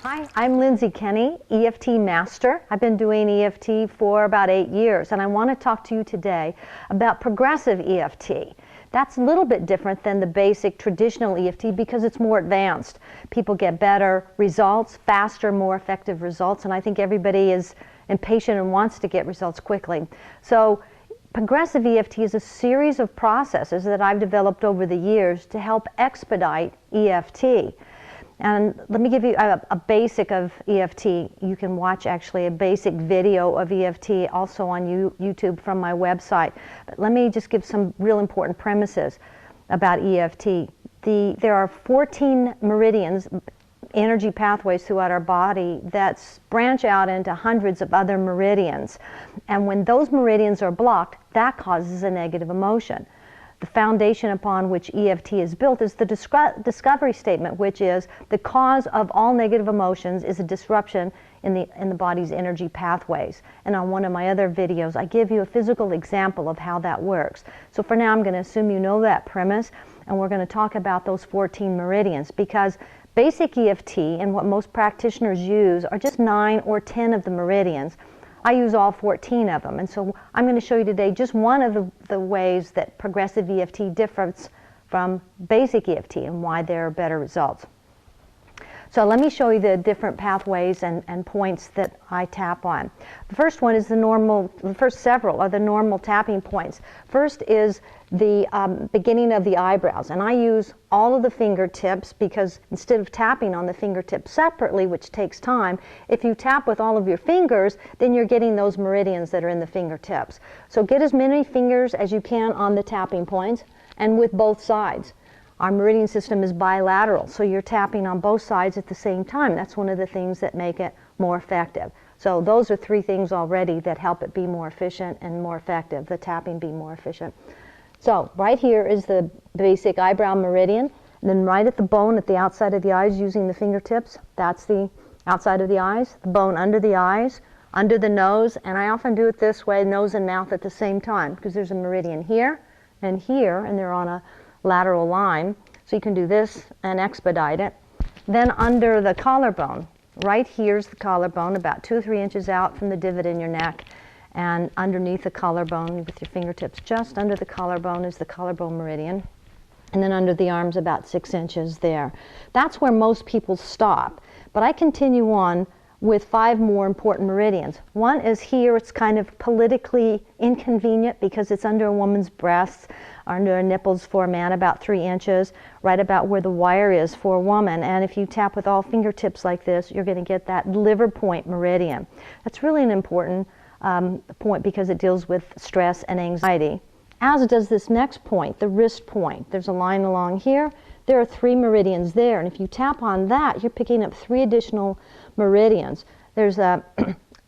Hi, I'm Lindsay Kenny, EFT Master. I've been doing EFT for about 8 years, and I want to talk to you today about progressive EFT. That's a little bit different than the basic traditional EFT because it's more advanced. People get better results, faster, more effective results, and I think everybody is impatient and wants to get results quickly. So progressive EFT is a series of processes that I've developed over the years to help expedite EFT. And let me give you a basic of EFT. You can watch actually a basic video of EFT also on YouTube from my website. But let me just give some real important premises about EFT. There are 14 meridians, energy pathways throughout our body that branch out into hundreds of other meridians. And when those meridians are blocked, that causes a negative emotion. The foundation upon which EFT is built is the discovery statement, which is the cause of all negative emotions is a disruption in the body's energy pathways. And on one of my other videos, I give you a physical example of how that works. So for now, I'm going to assume you know that premise, and we're going to talk about those 14 meridians, because basic EFT and what most practitioners use are just 9 or 10 of the meridians. I use all 14 of them, and so I'm going to show you today just one of the ways that progressive EFT differs from basic EFT and why there are better results. So let me show you the different pathways and points that I tap on. The first one is the first several are the normal tapping points. First is the beginning of the eyebrows, and I use all of the fingertips because instead of tapping on the fingertips separately, which takes time, if you tap with all of your fingers, then you're getting those meridians that are in the fingertips. So get as many fingers as you can on the tapping points and with both sides. Our meridian system is bilateral, so you're tapping on both sides at the same time. That's one of the things that make it more effective. So those are 3 things already that help it be more efficient and more effective, the tapping be more efficient. So right here is the basic eyebrow meridian, and then right at the bone at the outside of the eyes using the fingertips, that's the outside of the eyes, the bone under the eyes, under the nose, and I often do it this way, nose and mouth at the same time, because there's a meridian here, and they're on a lateral line, so you can do this and expedite it. Then under the collarbone, right here's the collarbone, about 2 or 3 inches out from the divot in your neck, and underneath the collarbone with your fingertips, just under the collarbone is the collarbone meridian, and then under the arms about 6 inches there. That's where most people stop, but I continue on with 5 more important meridians. One is here. It's kind of politically inconvenient because it's under a woman's breasts, under her nipples for a man about 3 inches, right about where the wire is for a woman. And if you tap with all fingertips like this, you're going to get that liver point meridian. That's really an important point because it deals with stress and anxiety, as does this next point, the wrist point. There's a line along here. There are 3 meridians there, and if you tap on that, you're picking up 3 additional meridians. There's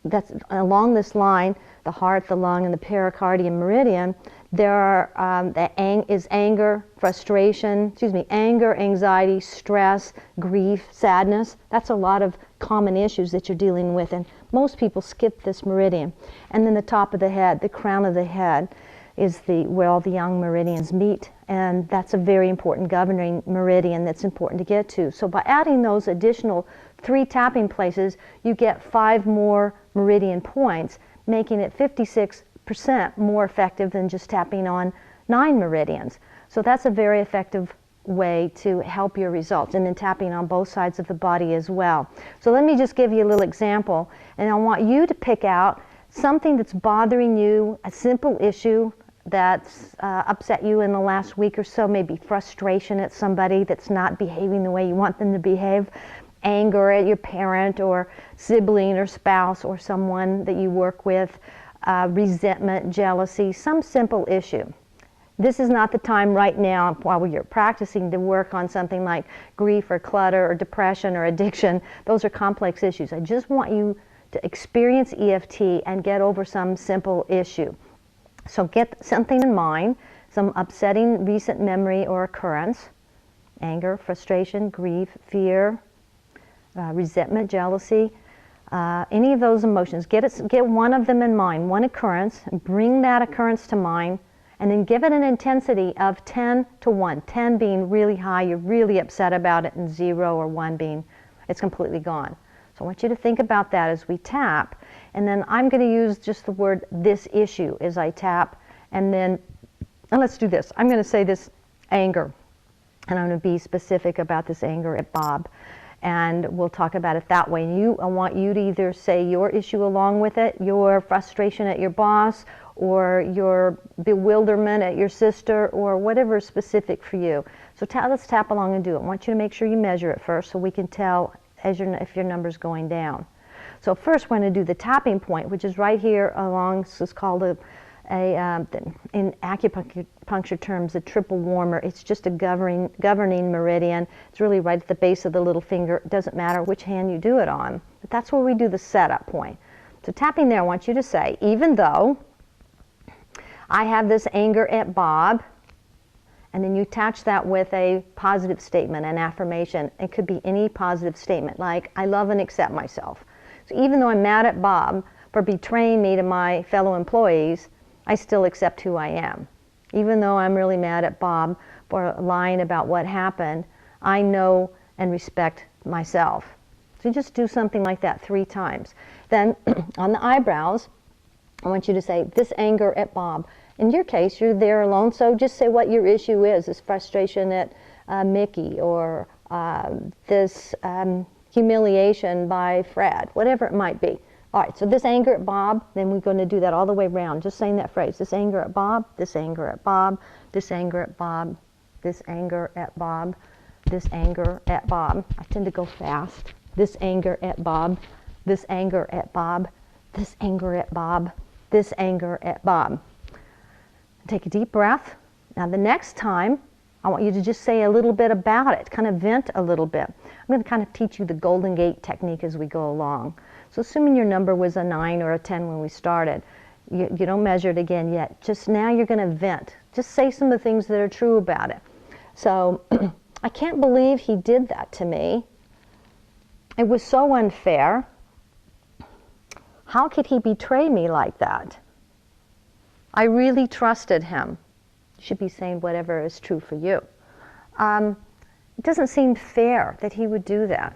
that's along this line, the heart, the lung, and the pericardium meridian. There are anger, frustration, anger, anxiety, stress, grief, sadness. That's a lot of common issues that you're dealing with, and most people skip this meridian. And then the top of the head, the crown of the head, is where all the young meridians meet, and that's a very important governing meridian that's important to get to. So by adding those additional 3 tapping places, you get 5 more meridian points, making it 56% more effective than just tapping on 9 meridians. So that's a very effective way to help your results, and then tapping on both sides of the body as well. So let me just give you a little example, and I want you to pick out something that's bothering you, a simple issue that's upset you in the last week or so, maybe frustration at somebody that's not behaving the way you want them to behave, anger at your parent or sibling or spouse or someone that you work with, resentment, jealousy, some simple issue. This is not the time right now while you're practicing to work on something like grief or clutter or depression or addiction. Those are complex issues. I just want you to experience EFT and get over some simple issue. So get something in mind, some upsetting recent memory or occurrence, anger, frustration, grief, fear, resentment, jealousy, any of those emotions. Get one of them in mind, one occurrence, and bring that occurrence to mind, and then give it an intensity of 10 to 1, 10 being really high, you're really upset about it, and 0 or 1 being it's completely gone. So I want you to think about that as we tap, and then I'm going to use just the word this issue as I tap, and let's do this. I'm going to say this anger, and I'm going to be specific about this anger at Bob, and we'll talk about it that way. And I want you to either say your issue along with it, your frustration at your boss, or your bewilderment at your sister, or whatever is specific for you. So let's tap along and do it. I want you to make sure you measure it first so we can tell if your number's going down. So first we're going to do the tapping point, which is right here along, this is called in acupuncture terms, a triple warmer. It's just a governing meridian. It's really right at the base of the little finger. It doesn't matter which hand you do it on, but that's where we do the setup point. So tapping there, I want you to say, even though I have this anger at Bob, and then you attach that with a positive statement, an affirmation. It could be any positive statement, like, I love and accept myself. So even though I'm mad at Bob for betraying me to my fellow employees, I still accept who I am. Even though I'm really mad at Bob for lying about what happened, I know and respect myself. So just do something like that 3 times. Then on the eyebrows, I want you to say, this anger at Bob. In your case, you're there alone, so just say what your issue is. This frustration at Mickey, or this humiliation by Fred, whatever it might be. All right, so this anger at Bob, then we're going to do that all the way around, just saying that phrase. This anger at Bob, this anger at Bob, this anger at Bob, this anger at Bob, this anger at Bob. I tend to go fast. This anger at Bob, this anger at Bob, this anger at Bob, this anger at Bob. Take a deep breath. Now the next time, I want you to just say a little bit about it, kind of vent a little bit. I'm going to kind of teach you the Golden Gate technique as we go along. So assuming your number was a 9 or a 10 when we started, you don't measure it again yet. Just now you're going to vent. Just say some of the things that are true about it. So, I can't believe he did that to me. It was so unfair. How could he betray me like that? I really trusted him. You should be saying whatever is true for you. It doesn't seem fair that he would do that.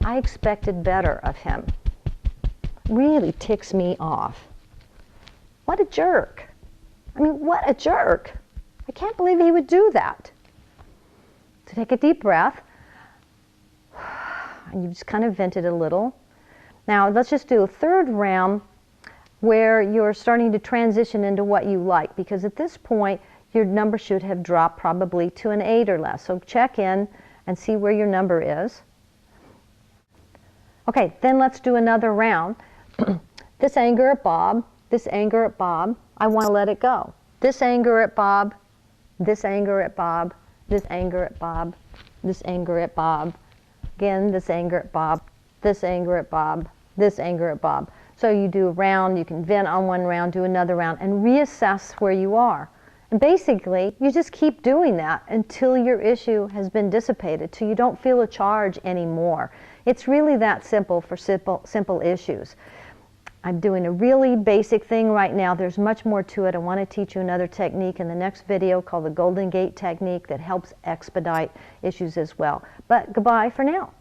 I expected better of him. Really ticks me off. What a jerk. I mean, what a jerk. I can't believe he would do that. So take a deep breath. And you just kind of vented a little. Now let's just do a third round where you're starting to transition into what you like, because at this point your number should have dropped probably to an 8 or less. So check in and see where your number is. Okay, then let's do another round. This anger at Bob, this anger at Bob, I want to let it go. This anger at Bob, this anger at Bob, this anger at Bob, this anger at Bob, again this anger at Bob, this anger at Bob, this anger at Bob. So you do a round, you can vent on one round, do another round, and reassess where you are. And basically, you just keep doing that until your issue has been dissipated, till you don't feel a charge anymore. It's really that simple for simple issues. I'm doing a really basic thing right now. There's much more to it. I want to teach you another technique in the next video called the Golden Gate technique that helps expedite issues as well. But goodbye for now.